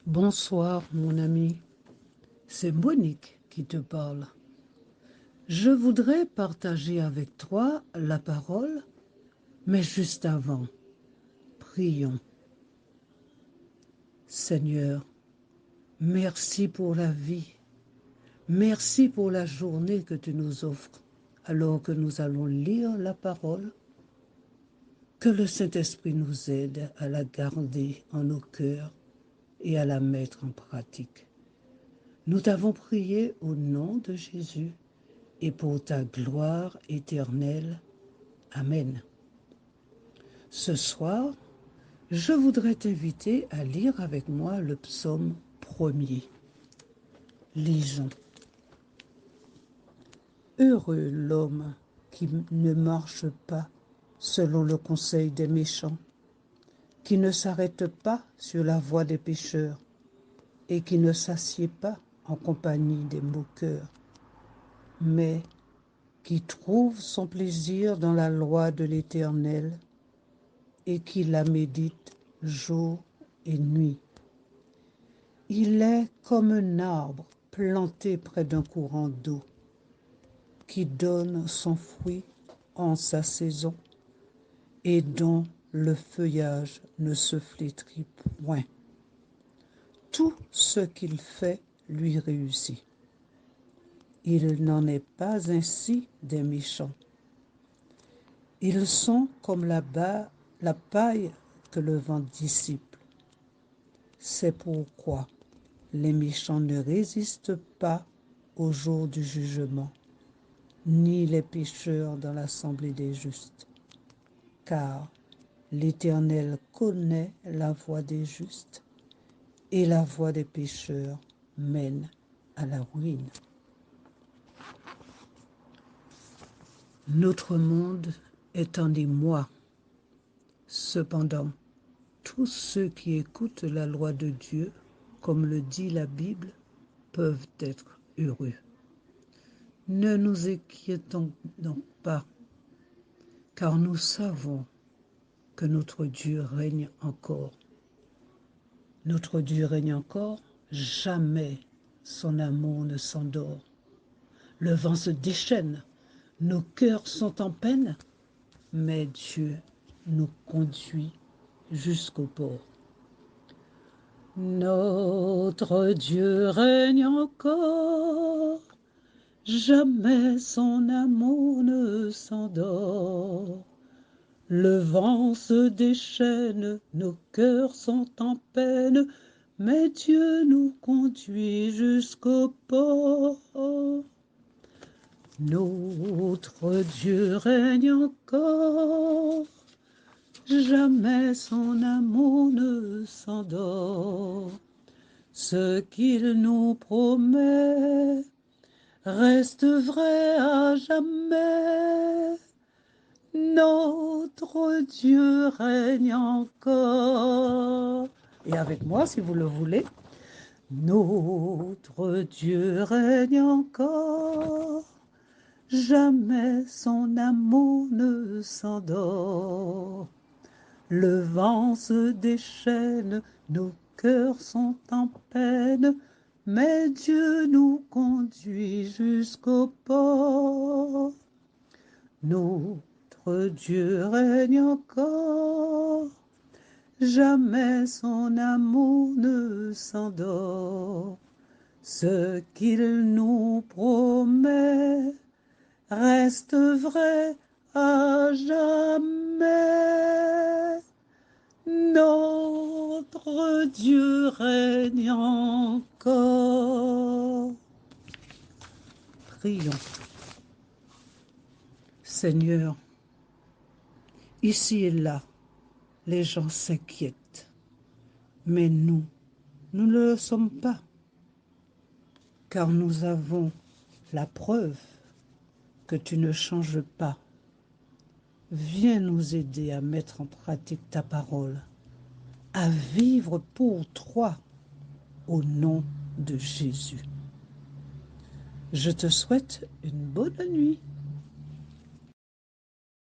Bonsoir mon ami, c'est Monique qui te parle. Je voudrais partager avec toi la parole, mais juste avant, prions. Seigneur, merci pour la vie, merci pour la journée que tu nous offres, alors que nous allons lire la parole. Que le Saint-Esprit nous aide à la garder en nos cœurs et à la mettre en pratique. Nous t'avons prié au nom de Jésus et pour ta gloire éternelle. Amen. Ce soir, je voudrais t'inviter à lire avec moi le psaume 1er. Lisons. Heureux l'homme qui ne marche pas selon le conseil des méchants, qui ne s'arrête pas sur la voie des pécheurs et qui ne s'assied pas en compagnie des moqueurs, mais qui trouve son plaisir dans la loi de l'Éternel et qui la médite jour et nuit. Il est comme un arbre planté près d'un courant d'eau, qui donne son fruit en sa saison et dont le feuillage ne se flétrit point. Tout ce qu'il fait lui réussit. Il n'en est pas ainsi des méchants. Ils sont comme la paille que le vent dissipe. C'est pourquoi les méchants ne résistent pas au jour du jugement, ni les pécheurs dans l'assemblée des justes. Car l'Éternel connaît la voie des justes, et la voie des pécheurs mène à la ruine. Notre monde est en émoi. Cependant, tous ceux qui écoutent la loi de Dieu, comme le dit la Bible, peuvent être heureux. Ne nous inquiétons donc pas, car nous savons que notre Dieu règne encore. Notre Dieu règne encore, jamais son amour ne s'endort. Le vent se déchaîne, nos cœurs sont en peine, mais Dieu nous conduit jusqu'au port. Notre Dieu règne encore, jamais son amour ne s'endort. Le vent se déchaîne, nos cœurs sont en peine, mais Dieu nous conduit jusqu'au port. Notre Dieu règne encore, jamais son amour ne s'endort. Ce qu'il nous promet reste vrai à jamais. Notre Dieu règne encore. Et avec moi, si vous le voulez. Notre Dieu règne encore. Jamais son amour ne s'endort. Le vent se déchaîne, nos cœurs sont en peine, mais Dieu nous conduit jusqu'au port. Notre Dieu règne encore, jamais son amour ne s'endort. Ce qu'il nous promet reste vrai à jamais. Notre Dieu règne encore. Prions. Seigneur, ici et là, les gens s'inquiètent, mais nous ne le sommes pas, car nous avons la preuve que tu ne changes pas. Viens nous aider à mettre en pratique ta parole, à vivre pour toi, au nom de Jésus. Je te souhaite une bonne nuit.